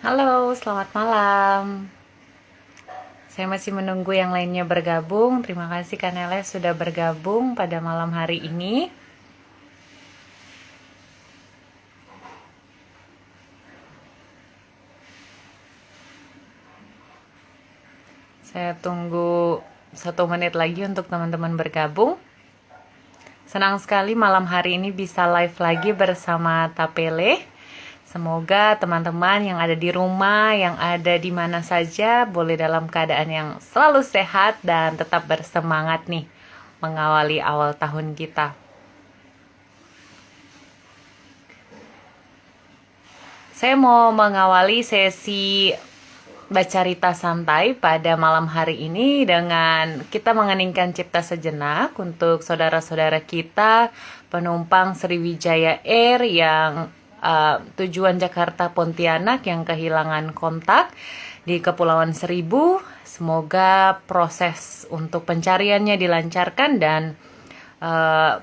Halo, selamat malam. Saya masih menunggu yang lainnya bergabung. Terima kasih Kaneles sudah bergabung pada malam hari ini. Saya tunggu 1 menit lagi untuk teman-teman bergabung. Senang sekali malam hari ini bisa live lagi bersama Tapele. Semoga teman-teman yang ada di rumah, yang ada di mana saja, boleh dalam keadaan yang selalu sehat dan tetap bersemangat nih mengawali awal tahun kita. Saya mau mengawali sesi baca rita santai pada malam hari ini dengan kita mengeningkan cipta sejenak untuk saudara-saudara kita penumpang Sriwijaya Air yang tujuan Jakarta Pontianak yang kehilangan kontak di Kepulauan Seribu. Semoga proses untuk pencariannya dilancarkan dan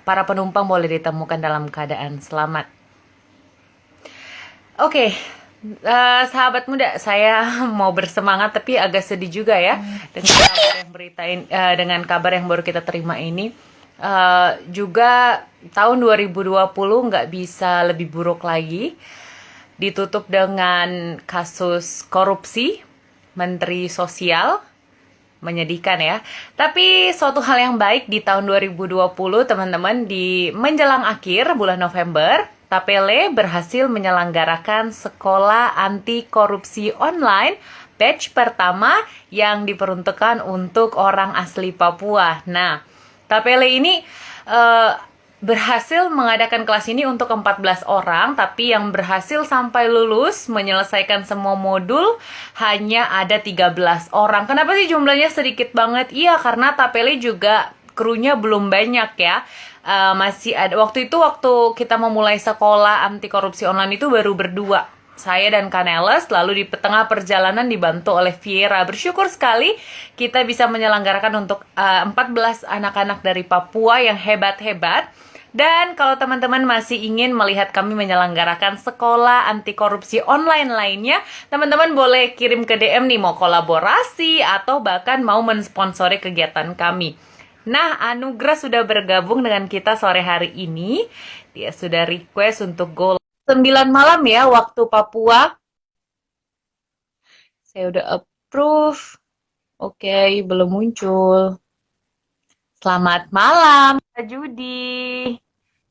para penumpang boleh ditemukan dalam keadaan selamat. Oke, sahabat muda, saya mau bersemangat tapi agak sedih juga ya dengan kabar yang baru kita terima ini. Juga tahun 2020 nggak bisa lebih buruk lagi. Ditutup dengan kasus korupsi Menteri Sosial. Menyedihkan ya. Tapi suatu hal yang baik di tahun 2020 teman-teman, di menjelang akhir bulan November, Tapele berhasil menyelenggarakan sekolah anti korupsi online batch pertama yang diperuntukkan untuk orang asli Papua. Nah, Tapele ini berhasil mengadakan kelas ini untuk 14 orang, tapi yang berhasil sampai lulus menyelesaikan semua modul hanya ada 13 orang. Kenapa sih jumlahnya sedikit banget? Iya, karena Tapele juga krunya belum banyak ya. Masih ada waktu kita memulai sekolah anti korupsi online itu baru berdua, saya dan Kaneles, lalu di tengah perjalanan dibantu oleh Viera. Bersyukur sekali kita bisa menyelenggarakan untuk 14 anak-anak dari Papua yang hebat-hebat. Dan kalau teman-teman masih ingin melihat kami menyelenggarakan sekolah anti korupsi online lainnya, teman-teman boleh kirim ke DM nih mau kolaborasi atau bahkan mau mensponsori kegiatan kami. Nah, Anugrah sudah bergabung dengan kita sore hari ini. Dia sudah request untuk go 9 malam ya waktu Papua. Saya udah approve. Oke, belum muncul. Selamat malam, Kak Judi,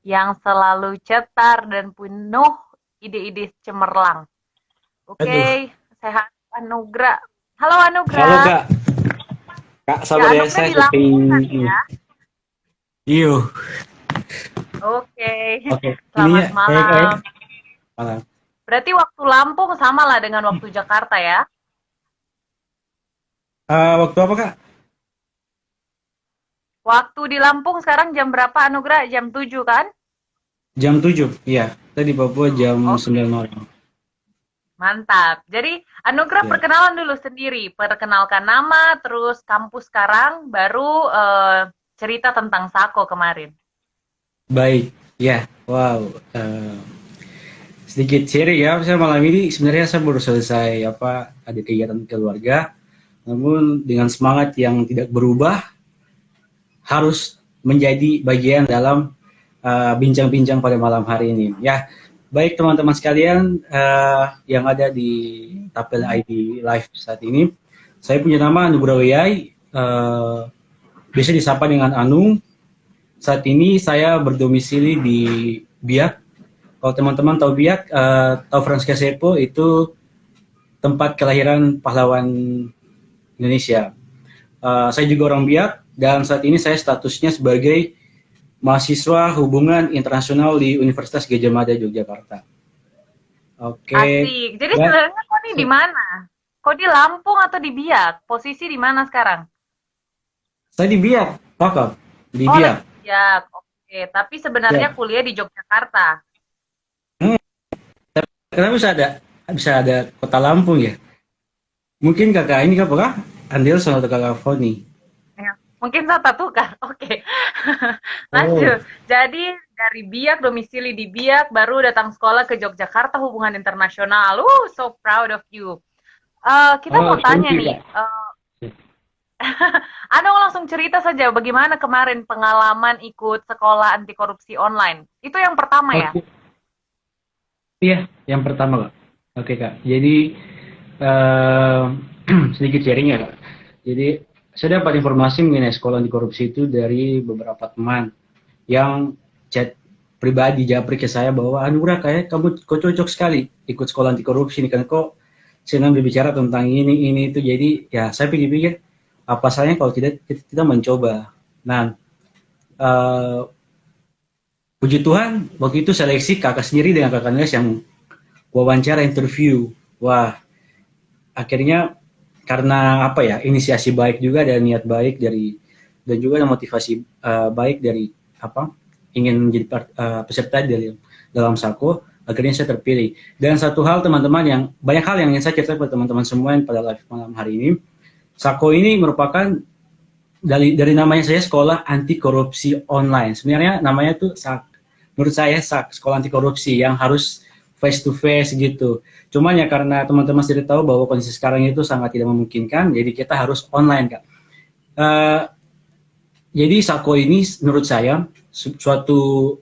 yang selalu cetar dan penuh ide-ide cemerlang. Aduh, Oke, sehat Anugrah. Halo halo Anugrah. Kak. Kak, Ya, sabar ya, Anugrah saya di syuting. Lampung kan ya? Iyo, Oke, oke. Ininya, selamat malam. malam. Berarti waktu Lampung sama lah dengan waktu Jakarta ya? Waktu apa Kak? Waktu di Lampung sekarang jam berapa Anugrah? Jam 7 kan? Jam 7, iya. Tadi Papua Tuh, jam oke. 9 malam. Mantap. Jadi, Anugrah Ya, perkenalan dulu sendiri. Perkenalkan nama, terus kampus sekarang, baru cerita tentang Sako kemarin. baik. Ya, wow. Sedikit sharing ya, saya malam ini sebenarnya saya baru selesai ada kegiatan keluarga, namun dengan semangat yang tidak berubah, harus menjadi bagian dalam bincang-bincang pada malam hari ini. Ya, baik teman-teman sekalian yang ada di Tapel ID Live saat ini, saya punya nama Nugroho Wiyai, biasa disapa dengan Anu. Saat ini saya berdomisili di Biak. Kalau teman-teman tahu Biak, tahu Frans Kasepo itu tempat kelahiran pahlawan Indonesia. Saya juga orang Biak dan saat ini saya statusnya sebagai mahasiswa hubungan internasional di Universitas Gadjah Mada Yogyakarta. Oke, Asik. Jadi dan sebenarnya kok nih di mana? Kok di Lampung atau di Biak? Posisi di mana sekarang? saya di Biak, Kakak, di Oh, lagi Biak. di Biak. Oke, tapi sebenarnya Ya, kuliah di Yogyakarta. kenapa bisa ada kota Lampung ya? Mungkin kakak ini apakah Andil atau kakak Foni? Ya, mungkin saya tukar. Oke. Oh, Lanjut. Jadi dari Biak, domisili di Biak, baru datang sekolah ke Yogyakarta hubungan internasional. So proud of you. Kita Oh, mau thank tanya you, nih, Kak. Anong langsung cerita saja bagaimana kemarin pengalaman ikut sekolah anti korupsi online. Itu yang pertama ya? Oke, iya, yang pertama, Kak. Oke, Kak. Jadi, eh, sedikit sharing ya, Kak. Jadi, saya dapat informasi mengenai sekolah anti korupsi itu dari beberapa teman yang chat pribadi japri ke saya bahwa Anura kayak kamu kok cocok sekali ikut sekolah anti korupsi ini kan kok senang berbicara tentang ini itu jadi ya saya pikir-pikir apa salahnya kalau tidak kita mencoba. Nah, eh, puji Tuhan waktu itu seleksi kakak sendiri dengan kakak les yang wawancara interview. Wah, akhirnya karena apa ya inisiasi baik juga dan niat baik dari dan juga motivasi baik dari apa ingin menjadi peserta dalam Sako, akhirnya saya terpilih. Dan satu hal teman-teman yang banyak hal yang ingin saya ceritakan kepada teman-teman semua yang pada live malam hari ini, Sako ini merupakan dari namanya saya sekolah anti korupsi online. Sebenarnya namanya tuh menurut saya sekolah anti korupsi yang harus face to face gitu. Cuman ya karena teman-teman sudah tahu bahwa kondisi sekarang itu sangat tidak memungkinkan, jadi kita harus online, Kak. Uh, jadi Sako ini menurut saya suatu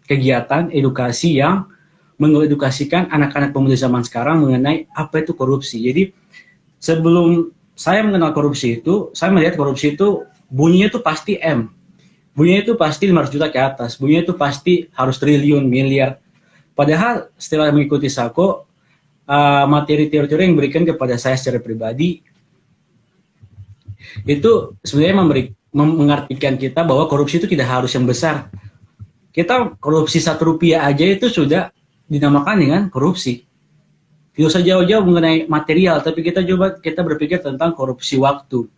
kegiatan edukasi yang mengedukasikan anak-anak pemuda zaman sekarang mengenai apa itu korupsi. Jadi sebelum saya mengenal korupsi itu, saya melihat korupsi itu bunyinya itu pasti M. Bunyinya itu pasti 500 juta ke atas. Bunyinya itu pasti harus triliun, miliar. Padahal setelah mengikuti Sako, materi teori-teori yang diberikan kepada saya secara pribadi, itu sebenarnya mengartikan kita bahwa korupsi itu tidak harus yang besar. Kita korupsi Rp1 aja itu sudah dinamakan dengan korupsi. Tidak usah jauh-jauh mengenai material, tapi kita berpikir tentang korupsi waktu.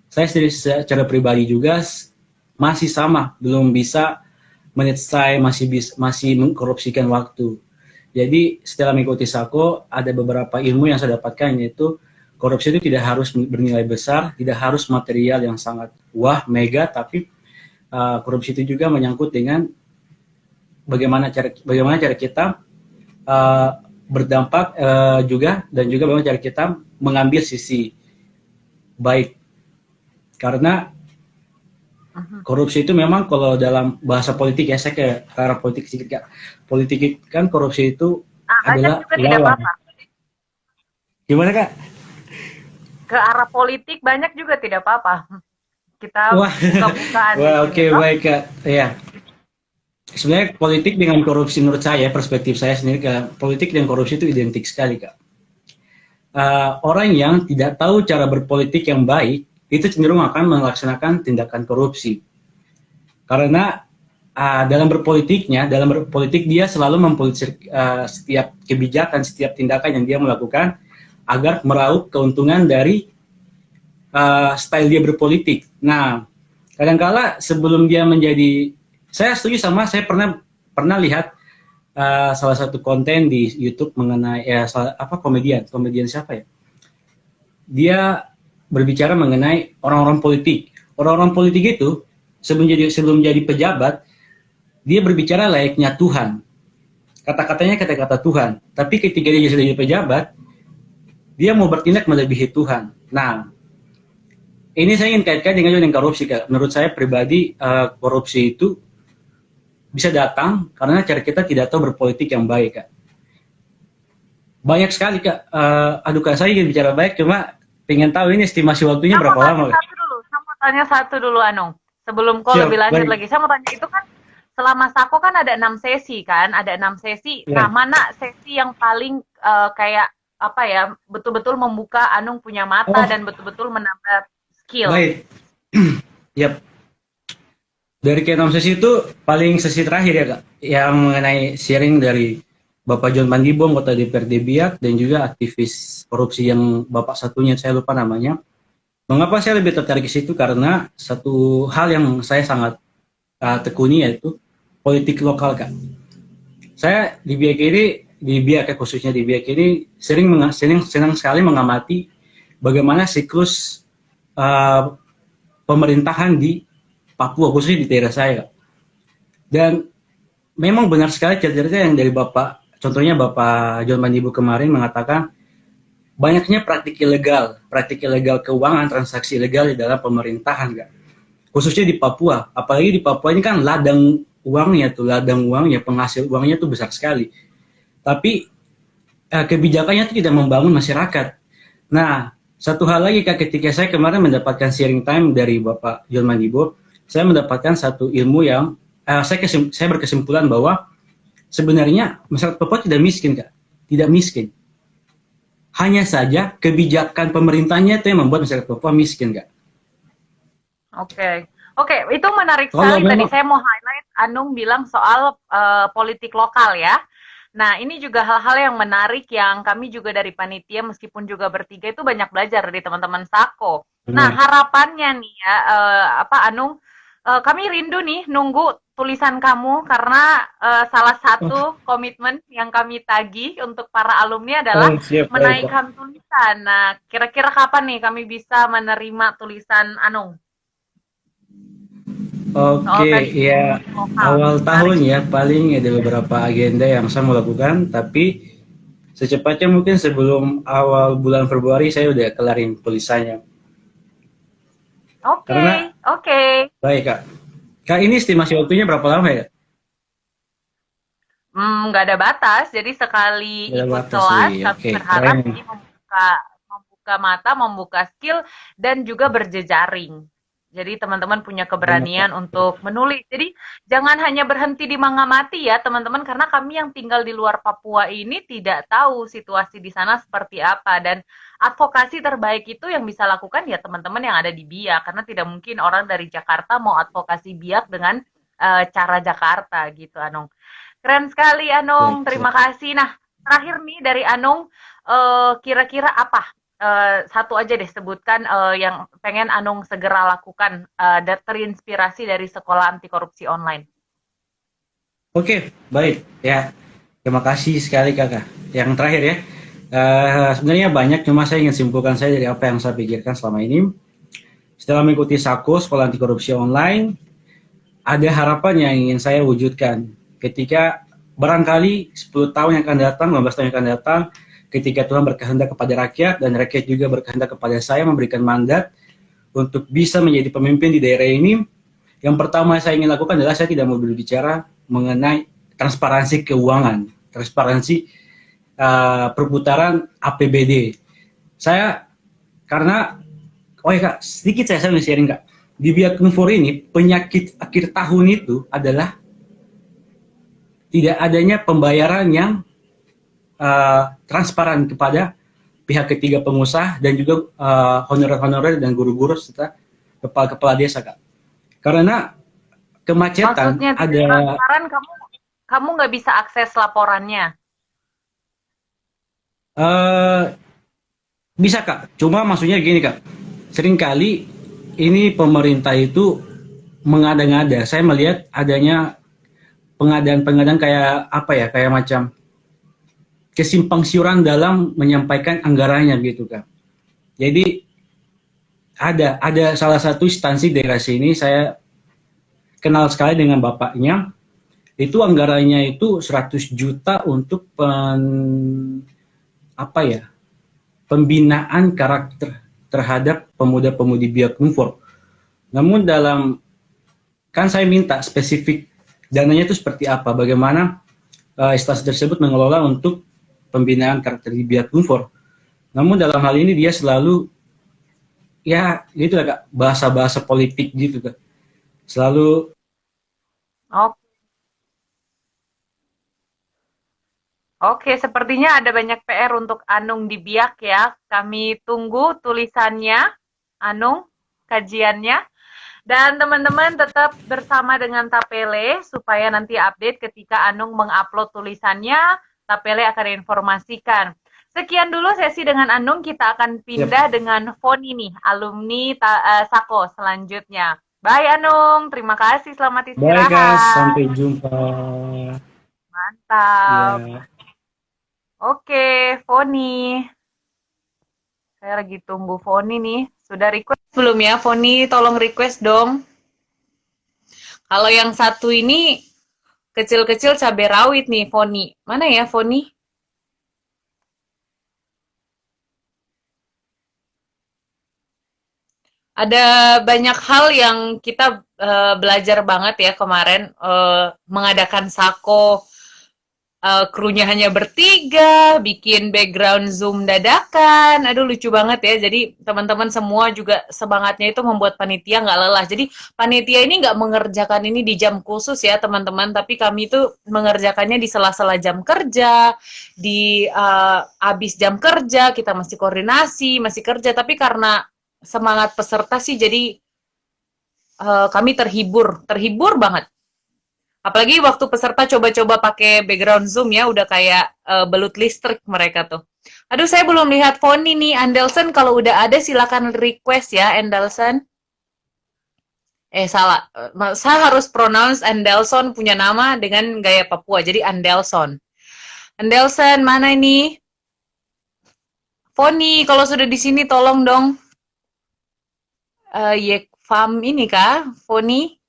Saya sendiri secara pribadi juga masih sama, belum bisa menyelesai, masih mengkorupsikan waktu. Jadi setelah mengikuti Sako, ada beberapa ilmu yang saya dapatkan, yaitu korupsi itu tidak harus bernilai besar, tidak harus material yang sangat wah, mega, tapi korupsi itu juga menyangkut dengan bagaimana cara kita berdampak juga, dan juga bagaimana cara kita mengambil sisi baik. Karena korupsi itu memang kalau dalam bahasa politik ya, saya ke arah politik sedikit, Kak. Politik kan korupsi itu adalah juga tidak apa-apa. Gimana, Kak? Ke arah politik banyak juga tidak apa-apa. Kita buka-bukaan. Wah, oke, baik, Kak. Ya. Sebenarnya politik dengan korupsi menurut saya, perspektif saya sendiri, Kak, politik dan korupsi itu identik sekali, Kak. Orang yang tidak tahu cara berpolitik yang baik, itu cenderung akan melaksanakan tindakan korupsi. Karena dalam berpolitik dia selalu mempolitik setiap kebijakan, setiap tindakan yang dia melakukan agar meraup keuntungan dari style dia berpolitik. Nah, kadangkala sebelum dia menjadi, saya setuju sama, saya pernah lihat salah satu konten di YouTube mengenai komedian siapa ya? Dia berbicara mengenai orang-orang politik. Orang-orang politik itu sebelum jadi pejabat, dia berbicara layaknya Tuhan. Kata-katanya kata-kata Tuhan. Tapi ketika dia sudah jadi pejabat, dia mau bertindak melebihi Tuhan. Nah, ini saya ingin kaitkan dengan korupsi, Kak. Menurut saya pribadi, korupsi itu bisa datang karena cara kita tidak tahu berpolitik yang baik, Kak. Banyak sekali, Kak. Kak, saya ingin bicara baik, cuma pengen tahu ini estimasi waktunya berapa lama? Saya mau tanya satu dulu, Anung. Sebelum kau lebih lanjut lagi, saya mau tanya, itu kan selama Sako kan ada 6 sesi kan, ada 6 sesi. Yeah. Nah, mana sesi yang paling kayak apa ya, betul-betul membuka Anung punya mata dan betul-betul menambah skill? Baik. Yap. Dari ke-6 sesi itu paling sesi terakhir ya, Kak, yang mengenai sharing dari Bapak John Pandibom, Kota DPRD Biak, dan juga aktivis korupsi yang Bapak satunya, saya lupa namanya. Mengapa saya lebih tertarik ke situ? Karena satu hal yang saya sangat tekuni, yaitu politik lokal, Kak. Saya di Biak khususnya di Biak ini senang sekali mengamati bagaimana siklus pemerintahan di Papua, khususnya di daerah saya, Kak. Dan memang benar sekali cerita yang dari Bapak, contohnya Bapak John Mandibu kemarin mengatakan banyaknya praktik ilegal keuangan, transaksi ilegal di dalam pemerintahan, Kak. Khususnya di Papua, apalagi di Papua ini kan ladang uangnya, penghasil uangnya tuh besar sekali. Tapi kebijakannya itu tidak membangun masyarakat. Nah, satu hal lagi Kak, ketika saya kemarin mendapatkan sharing time dari Bapak John Mandibo, saya mendapatkan satu ilmu yang saya berkesimpulan bahwa sebenarnya masyarakat Papua tidak miskin Kak, tidak miskin. Hanya saja kebijakan pemerintahnya itu yang membuat masyarakat Papua miskin Kak. Oke. Oke, itu menarik Kalau sekali. Tadi memang saya mau highlight Anung bilang soal politik lokal ya. Nah, ini juga hal-hal yang menarik yang kami juga dari panitia meskipun juga bertiga itu banyak belajar dari teman-teman Sako. Nah, benar. harapannya nih ya, Anung, kami rindu nih nunggu tulisan kamu karena salah Oh, satu komitmen yang kami tagih untuk para alumni adalah siap baik Kak. menaikkan tulisan. Nah, kira-kira kapan nih kami bisa menerima tulisan Anung soal Oke, tadi ya lokal? awal Menarik. tahun ya paling ada beberapa agenda yang saya mau lakukan, tapi secepatnya mungkin sebelum awal bulan Februari saya udah kelarin tulisannya. Oke, Karena oke. baik Kak. Kak ini estimasi waktunya berapa lama ya? Nggak ada batas, jadi sekali Nggak ada ikut batas, kelas, wih. kami Oke, berharap keren. ini membuka mata, membuka skill, dan juga berjejaring. Jadi teman-teman punya Benar Kak. keberanian untuk menulis. Jadi jangan hanya berhenti di mengamati ya teman-teman, karena kami yang tinggal di luar Papua ini tidak tahu situasi di sana seperti apa. Dan advokasi terbaik itu yang bisa lakukan ya teman-teman yang ada di Biak, karena tidak mungkin orang dari Jakarta mau advokasi Biak dengan cara Jakarta gitu, Anong. Keren sekali Anung, Siap, terima siap. kasih. Nah, terakhir nih dari Anung, kira-kira apa? Satu aja deh sebutkan yang pengen Anung segera lakukan dan terinspirasi dari sekolah anti korupsi online. Oke, baik. Ya, terima kasih sekali Kakak. Yang terakhir ya, sebenarnya banyak, cuma saya ingin simpulkan saya dari apa yang saya pikirkan selama ini. Setelah mengikuti SAKO, Sekolah Anti Korupsi Online, ada harapan yang ingin saya wujudkan. Ketika barangkali 10 tahun yang akan datang, 15 tahun yang akan datang, ketika Tuhan berkehendak kepada rakyat, dan rakyat juga berkehendak kepada saya memberikan mandat untuk bisa menjadi pemimpin di daerah ini, yang pertama saya ingin lakukan adalah saya tidak mau berbicara mengenai transparansi keuangan, transparansi perputaran APBD. Saya karena oh ya Kak, sedikit saya sharing Kak. Di Biak Numfor ini penyakit akhir tahun itu adalah tidak adanya pembayaran yang transparan kepada pihak ketiga pengusaha dan juga honorer-honorer dan guru-guru serta kepala-kepala desa Kak. Karena kemacetan Maksudnya tidak ada transparan, kamu nggak bisa akses laporannya. eh, bisa Kak, cuma maksudnya gini Kak, seringkali ini pemerintah itu mengada-ngada. Saya melihat adanya pengadaan-pengadaan kayak apa ya, kayak macam kesimpang siuran dalam menyampaikan anggarannya gitu Kak. Jadi ada salah satu instansi daerah sini saya kenal sekali dengan bapaknya, itu anggarannya itu 100 juta untuk apa ya, pembinaan karakter terhadap pemuda-pemudi Biak Numfor. Namun kan saya minta spesifik dananya itu seperti apa, bagaimana instansi tersebut mengelola untuk pembinaan karakter di Biak Numfor. Namun dalam hal ini dia selalu ya gitu lah Kak, bahasa-bahasa politik gitu Kak. Selalu Oke, oke, sepertinya ada banyak PR untuk Anung di Biak ya. Kami tunggu tulisannya, Anung, kajiannya. Dan teman-teman tetap bersama dengan Tapele supaya nanti update ketika Anung mengupload tulisannya, Tapele akan informasikan. Sekian dulu sesi dengan Anung, kita akan siap. pindah dengan Foni nih, alumni Sako selanjutnya. Bye Anung, terima kasih, selamat Baik Kak, sampai istirahat. jumpa. Mantap. Ya. Oke, Foni. Saya lagi tunggu Foni nih. Sudah request belum ya, Foni? Tolong request dong. Kalau yang satu ini Kecil-kecil cabai rawit nih, Foni. Mana ya, Foni? Ada banyak hal yang kita belajar banget ya kemarin, mengadakan sako, krunya hanya bertiga, bikin background Zoom dadakan. Aduh lucu banget ya. Jadi teman-teman semua juga semangatnya itu membuat panitia nggak lelah. Jadi panitia ini nggak mengerjakan ini di jam khusus ya teman-teman, tapi kami itu mengerjakannya di sela-sela jam kerja, di habis jam kerja kita masih koordinasi, masih kerja. Tapi karena semangat peserta sih, jadi kami terhibur, terhibur banget. Apalagi waktu peserta coba-coba pakai background Zoom ya, udah kayak belut listrik mereka tuh. Aduh, saya belum lihat Foni nih. Andelson kalau udah ada silakan request ya, Andelson. Salah. Saya harus pronounce Andelson punya nama dengan gaya Papua. Jadi Andelson. Andelson, mana ini? Foni, kalau sudah di sini tolong dong. Yek Fam ini kah? Foni?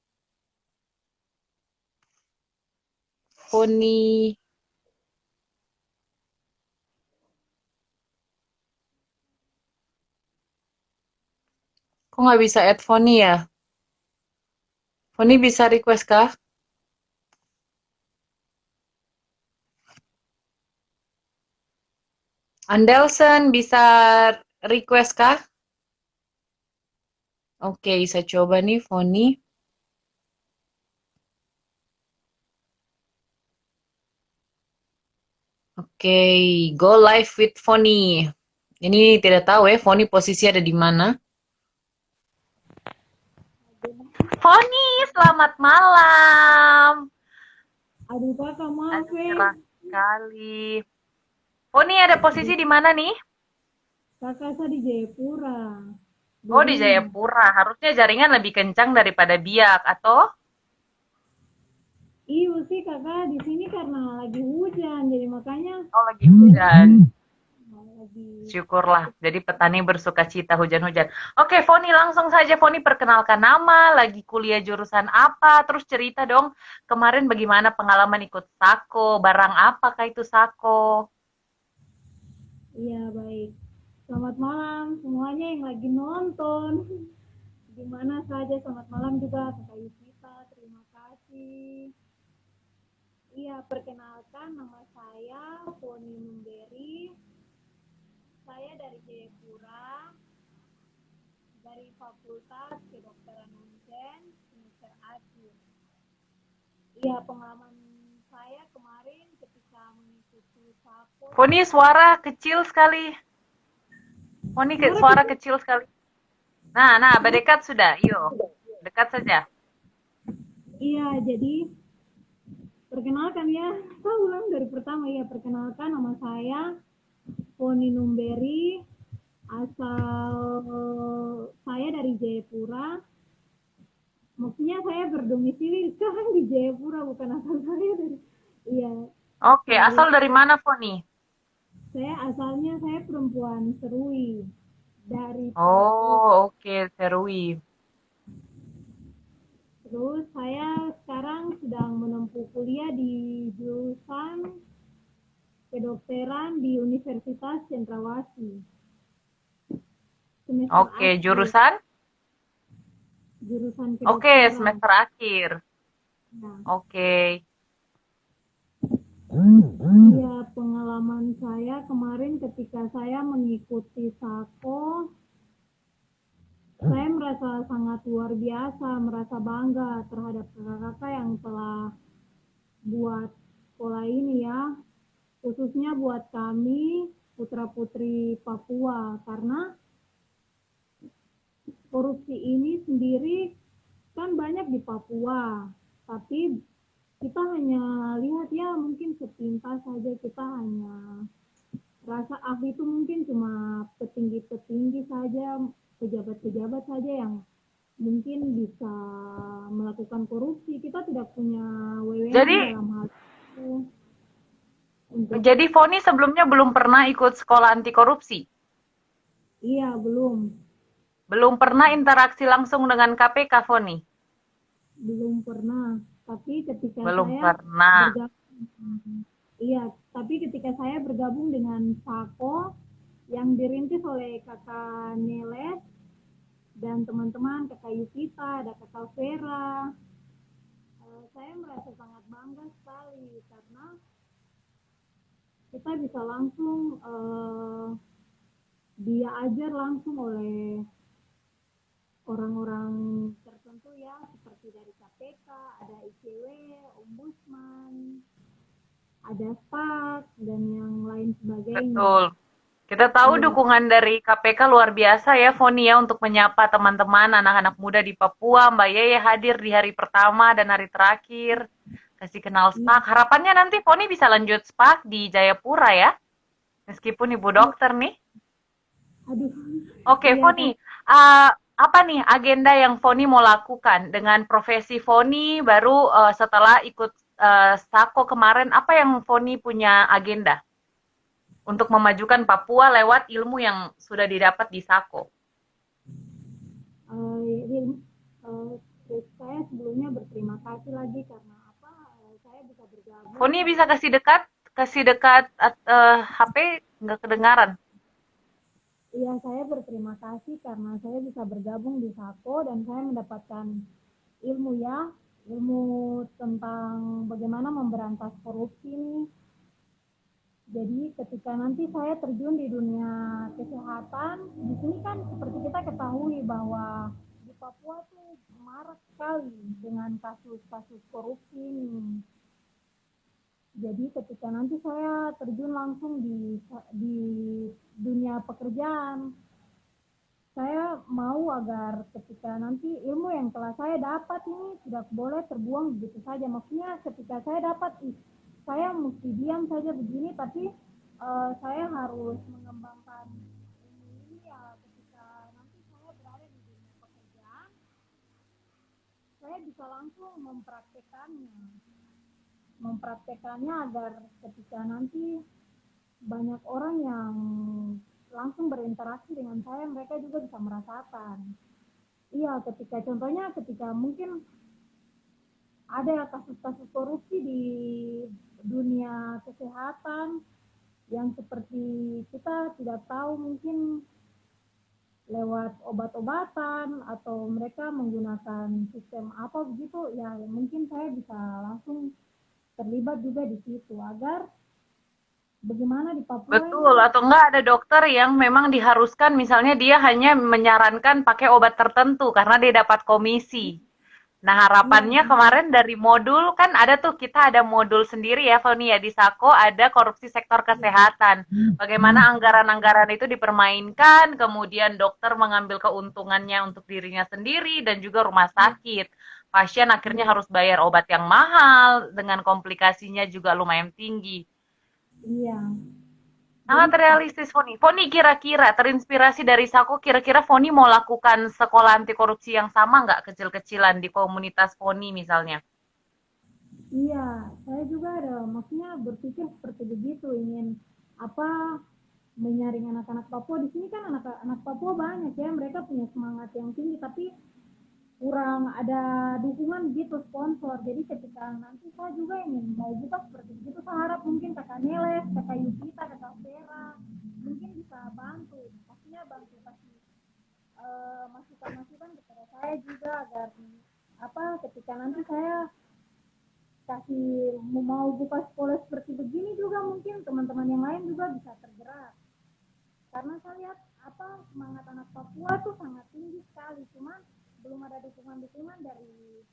Foni. Kok nggak bisa add Foni ya? Foni bisa request kah? Andelson bisa request kah? Oke, saya coba nih Foni. Oke, go live with Foni. Ini tidak tahu ya Foni posisi ada di mana. Foni, selamat malam. Aduh kakak maaf Aduh, cerah sekali. Foni ada posisi Di- di mana nih? kakak saya di Jayapura. Oh, di Jadi Jayapura. Harusnya jaringan lebih kencang daripada Biak, atau? iya sih kakak di sini karena lagi hujan, jadi makanya Oh, lagi hujan. lagi Syukurlah. Jadi petani bersuka cita hujan-hujan. Oke, Foni langsung saja. Foni perkenalkan nama, lagi kuliah jurusan apa, terus cerita dong kemarin bagaimana pengalaman ikut Sako, barang apakah itu Sako? iya baik. Selamat malam semuanya yang lagi nonton. Di mana saja selamat malam juga kakak Yusita, terima kasih. Iya perkenalkan nama saya Poni Memberi. Saya dari Jayapura, dari Fakultas Kedokteran Unjen semester akhir. Iya, pengalaman saya kemarin ketika mengikuti SAPO. Foni suara kecil sekali. Foni suara Kecil. kecil sekali. Nah, berdekat sudah. Yuk, dekat saja. Iya, jadi perkenalkan ya, saya ulang dari pertama ya, perkenalkan nama saya Poni Numberi, asal saya dari Jayapura. Maksudnya saya berdomisili sekarang di Jayapura, bukan asal saya dari, iya, Oke, saya asal dari mana Foni? asalnya saya perempuan Serui dari Papua. Oh, oke, Serui. Terus saya sekarang sedang menempuh kuliah di jurusan kedokteran di Universitas Cendrawasih. Semester Oke, akhir, jurusan? jurusan Oke, kedokteran. semester akhir. Nah, Oke. ya pengalaman saya kemarin ketika saya mengikuti SAKO, saya merasa sangat luar biasa, merasa bangga terhadap kakak-kakak yang telah buat sekolah ini ya, khususnya buat kami putra-putri Papua, karena korupsi ini sendiri kan banyak di Papua, tapi kita hanya lihat ya mungkin sepintas saja, kita hanya rasa ahli itu mungkin cuma petinggi-petinggi saja, pejabat-pejabat saja yang mungkin bisa melakukan korupsi. Kita tidak punya wewenang Jadi, dalam hal itu untuk jadi Foni sebelumnya belum pernah ikut sekolah anti korupsi. iya belum Belum pernah interaksi langsung dengan KPK, Foni. belum pernah. Tapi ketika Belum saya pernah. bergabung, iya, tapi ketika saya bergabung dengan Sako yang dirintis oleh kakak Neles dan teman-teman, kakak Yusita, ada kakak Vera, saya merasa sangat bangga sekali karena kita bisa langsung dia ajar langsung oleh orang-orang tertentu ya, seperti dari KPK, ada ICW, Ombudsman, ada SPAK, dan yang lain sebagainya. Betul. Kita tahu Iya, dukungan dari KPK luar biasa ya, Foni ya, untuk menyapa teman-teman anak-anak muda di Papua. Mbak Yeye hadir di hari pertama dan hari terakhir. Kasih kenal iya, SPAK. Harapannya nanti Foni bisa lanjut SPAK di Jayapura ya, meskipun ibu iya, dokter nih. aduh, Oke, iya Foni, kan. apa nih agenda yang Foni mau lakukan dengan profesi Foni baru setelah ikut Sako kemarin? Apa yang Foni punya agenda untuk memajukan Papua lewat ilmu yang sudah didapat di Sako? Jadi, saya sebelumnya berterima kasih lagi karena apa? Saya bisa bergabung. Foni bisa kasih dekat HP nggak kedengaran. Iya, saya berterima kasih karena saya bisa bergabung di Sako dan saya mendapatkan ilmu ya, ilmu tentang bagaimana memberantas korupsi nih. Jadi ketika nanti saya terjun di dunia kesehatan, di sini kan seperti kita ketahui bahwa di Papua tuh marak sekali dengan kasus-kasus korupsi ini. Jadi ketika nanti saya terjun langsung di dunia pekerjaan, saya mau agar ketika nanti ilmu yang telah saya dapat ini tidak boleh terbuang begitu saja. Maksudnya ketika saya dapat, saya mesti diam saja begini, tapi saya harus mengembangkan ilmu ini ya ketika nanti saya berada di dunia pekerjaan, saya bisa langsung mempraktekannya agar ketika nanti banyak orang yang langsung berinteraksi dengan saya, mereka juga bisa merasakan. Iya, ketika contohnya ketika mungkin ada kasus-kasus korupsi di dunia kesehatan yang seperti kita tidak tahu mungkin lewat obat-obatan atau mereka menggunakan sistem apa begitu, ya mungkin saya bisa langsung terlibat juga di situ agar bagaimana di Papua ini. Betul, atau enggak ada dokter yang memang diharuskan misalnya dia hanya menyarankan pakai obat tertentu karena dia dapat komisi. Nah, Iya, harapannya kemarin dari modul kan ada tuh kita ada modul sendiri ya, Foni ya di Sako ada korupsi sektor kesehatan. Bagaimana anggaran-anggaran itu dipermainkan, kemudian dokter mengambil keuntungannya untuk dirinya sendiri dan juga rumah sakit. Pasien akhirnya harus bayar obat yang mahal dengan komplikasinya juga lumayan tinggi. iya. Jadi Sangat realistis, Foni. Foni kira-kira terinspirasi dari Sako, kira-kira Foni mau lakukan sekolah anti korupsi yang sama nggak kecil-kecilan di komunitas Foni misalnya? iya, saya juga ada maksudnya berpikir seperti begitu, ingin apa menyaring anak-anak Papua. Di sini kan anak-anak Papua banyak ya, mereka punya semangat yang tinggi, tapi kurang ada dukungan gitu, sponsor. Jadi ketika nanti saya juga ingin mau buka seperti itu, saya harap mungkin kakak Neles, kakak Yusita, kakak Vera mungkin bisa bantu, maksudnya bantu kasih masukan-masukan kepada saya juga agar apa ketika nanti saya kasih mau buka sekolah seperti begini juga mungkin teman-teman yang lain juga bisa tergerak, karena saya lihat apa semangat anak Papua tuh sangat tinggi sekali, cuman belum ada dukungan-dukungan dari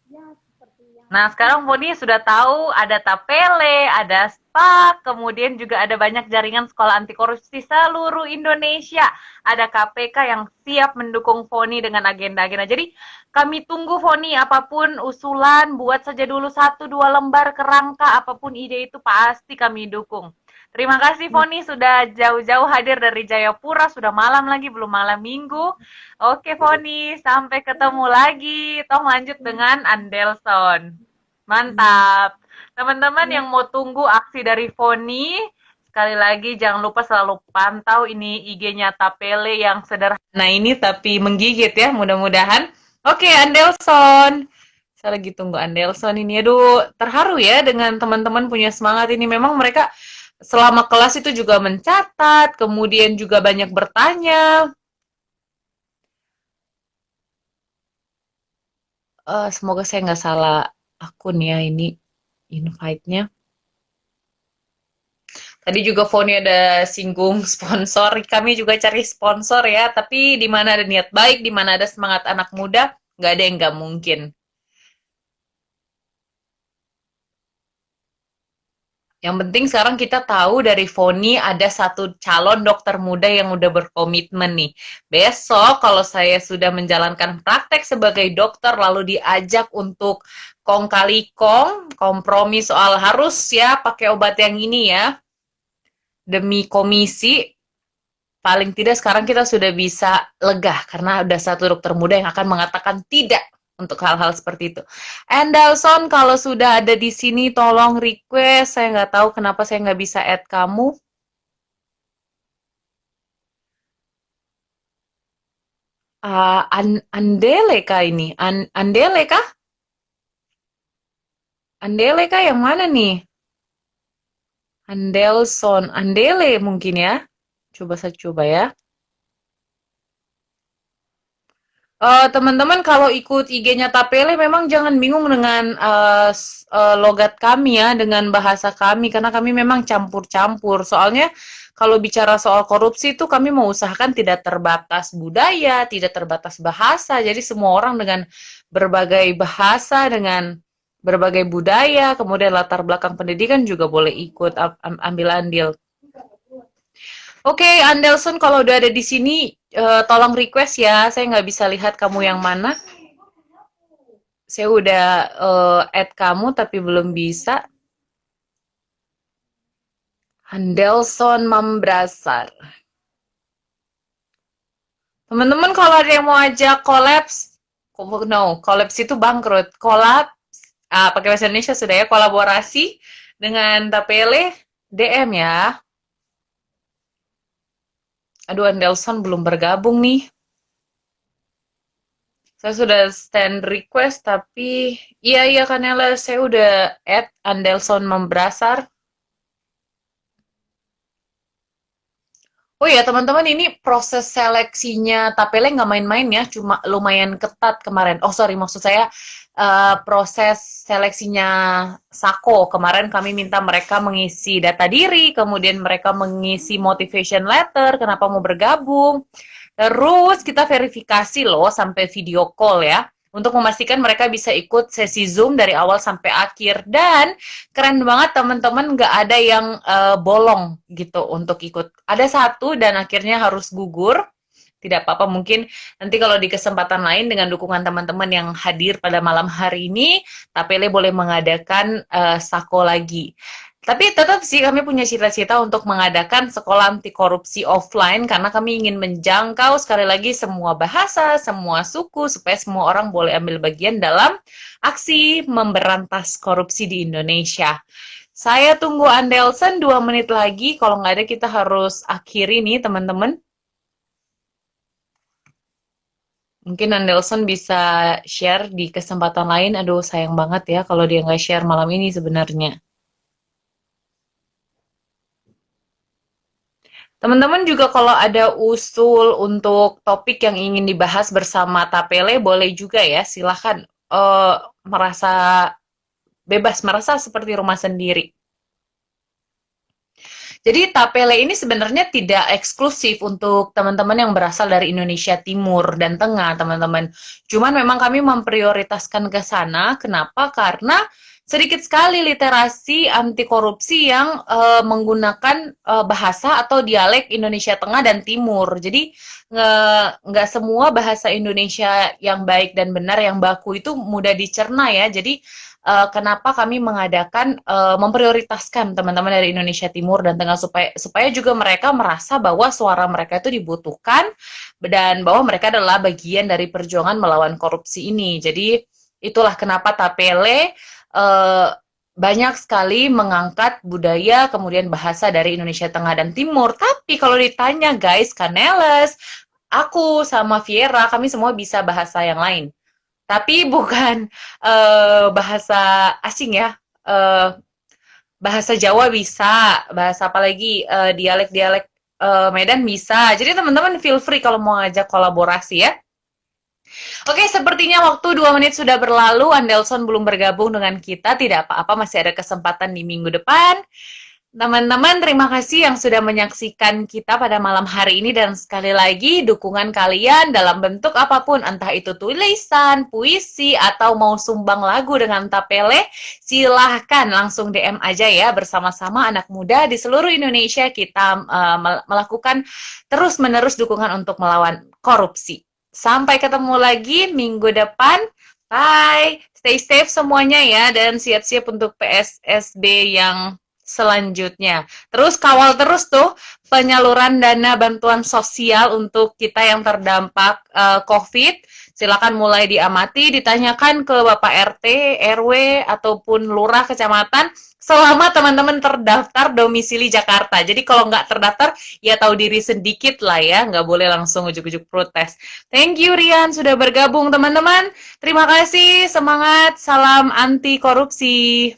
ya seperti yang Nah, sekarang Foni sudah tahu ada Tapele, ada SPAK, kemudian juga ada banyak jaringan sekolah anti korupsi seluruh Indonesia. Ada KPK yang siap mendukung Foni dengan agenda-agenda. Jadi, kami tunggu Foni, apapun usulan, buat saja dulu 1-2 lembar kerangka, apapun ide itu pasti kami dukung. Terima kasih Foni sudah jauh-jauh hadir dari Jayapura, sudah malam lagi, belum malam minggu. Oke Foni, sampai ketemu lagi. Tong lanjut dengan Andelson. Mantap. Teman-teman yang mau tunggu aksi dari Foni, sekali lagi jangan lupa selalu pantau ini IG-nya Tapele yang sederhana ini tapi menggigit ya, mudah-mudahan. Oke, Andelson. Saya lagi tunggu Andelson ini. Aduh, terharu ya dengan teman-teman punya semangat ini. Memang mereka selama kelas itu juga mencatat, kemudian juga banyak bertanya. Semoga saya nggak salah akun ya ini invite-nya. Tadi juga Foni ada singgung sponsor. Kami juga cari sponsor ya. Tapi di mana ada niat baik, di mana ada semangat anak muda, nggak ada yang nggak mungkin. Yang penting sekarang kita tahu dari Foni ada satu calon dokter muda yang udah berkomitmen nih. Besok kalau saya sudah menjalankan praktek sebagai dokter lalu diajak untuk kong kali kong, kompromi soal harus ya pakai obat yang ini ya, demi komisi, paling tidak sekarang kita sudah bisa lega karena ada satu dokter muda yang akan mengatakan tidak untuk hal-hal seperti itu. Endelson, kalau sudah ada di sini tolong request. Saya nggak tahu kenapa saya nggak bisa add kamu. Andele kah ini? Andele kah? Andele kah yang mana nih? Andelson, Andele mungkin ya. Coba saya coba ya. Teman-teman kalau ikut IG-nya Tapele memang jangan bingung dengan logat kami ya, dengan bahasa kami karena kami memang campur-campur. Soalnya kalau bicara soal korupsi itu kami mau usahakan tidak terbatas budaya, tidak terbatas bahasa. Jadi semua orang dengan berbagai bahasa, dengan berbagai budaya, kemudian latar belakang pendidikan juga boleh ikut ambil andil. Oke, Andelson kalau udah ada di sini, tolong request ya. Saya nggak bisa lihat kamu yang mana. Saya udah add kamu tapi belum bisa. Andelson Mambrasar. Teman-teman kalau ada yang mau ajak collabs, collabs itu bangkrut. Pakai bahasa Indonesia sudah ya, kolaborasi dengan Tapele, DM ya. Aduh, Andelson belum bergabung nih. Saya sudah stand request, tapi iya Kanela, saya udah add Andelson Membrasar. Oh ya teman-teman, ini proses seleksinya Tapele nggak main-main ya, cuma lumayan ketat kemarin. Oh sorry, maksud saya proses seleksinya Sako. Kemarin kami minta mereka mengisi data diri, kemudian mereka mengisi motivation letter, kenapa mau bergabung. Terus kita verifikasi loh sampai video call ya, untuk memastikan mereka bisa ikut sesi Zoom dari awal sampai akhir. Dan keren banget teman-teman, nggak ada yang bolong gitu untuk ikut. Ada satu dan akhirnya harus gugur. Tidak apa-apa, mungkin nanti kalau di kesempatan lain dengan dukungan teman-teman yang hadir pada malam hari ini, Tapele boleh mengadakan Sako lagi. Tapi tetap sih kami punya cita-cita untuk mengadakan sekolah anti korupsi offline karena kami ingin menjangkau sekali lagi semua bahasa, semua suku supaya semua orang boleh ambil bagian dalam aksi memberantas korupsi di Indonesia. Saya tunggu Andelson 2 menit lagi, kalau nggak ada kita harus akhiri nih teman-teman. Mungkin Andelson bisa share di kesempatan lain. Aduh sayang banget ya kalau dia nggak share malam ini sebenarnya. Teman-teman juga kalau ada usul untuk topik yang ingin dibahas bersama Tapele, boleh juga ya, silahkan merasa bebas, merasa seperti rumah sendiri. Jadi Tapele ini sebenarnya tidak eksklusif untuk teman-teman yang berasal dari Indonesia Timur dan Tengah, teman-teman. Cuman memang kami memprioritaskan ke sana, kenapa? Karena sedikit sekali literasi anti korupsi yang menggunakan bahasa atau dialek Indonesia Tengah dan Timur. Jadi nggak semua bahasa Indonesia yang baik dan benar yang baku itu mudah dicerna ya. Jadi kenapa kami mengadakan memprioritaskan teman-teman dari Indonesia Timur dan Tengah supaya juga mereka merasa bahwa suara mereka itu dibutuhkan dan bahwa mereka adalah bagian dari perjuangan melawan korupsi ini. Jadi itulah kenapa Tapele banyak sekali mengangkat budaya kemudian bahasa dari Indonesia Tengah dan Timur. Tapi kalau ditanya guys, Kaneles, aku sama Viera, kami semua bisa bahasa yang lain. tapi bukan bahasa asing ya. Eh, Bahasa Jawa bisa, bahasa apa lagi, dialek-dialek Medan bisa. Jadi teman-teman feel free kalau mau ngajak kolaborasi ya. Oke, sepertinya waktu 2 menit sudah berlalu. Andelson belum bergabung dengan kita. Tidak apa-apa, masih ada kesempatan di minggu depan. Teman-teman, terima kasih yang sudah menyaksikan kita pada malam hari ini. Dan sekali lagi, dukungan kalian dalam bentuk apapun, entah itu tulisan, puisi, atau mau sumbang lagu dengan Tapele, silahkan langsung DM aja ya. Bersama-sama anak muda di seluruh Indonesia, kita melakukan terus-menerus dukungan untuk melawan korupsi. Sampai ketemu lagi minggu depan. Bye. Stay safe semuanya ya, dan siap-siap untuk PSSB yang selanjutnya. Terus kawal terus tuh penyaluran dana bantuan sosial untuk kita yang terdampak COVID. Silakan mulai diamati, ditanyakan ke Bapak RT, RW, ataupun lurah kecamatan selama teman-teman terdaftar domisili Jakarta. Jadi kalau nggak terdaftar, ya tahu diri sedikit lah ya, nggak boleh langsung ujuk-ujuk protes. Thank you Rian sudah bergabung teman-teman. Terima kasih, semangat, salam anti korupsi.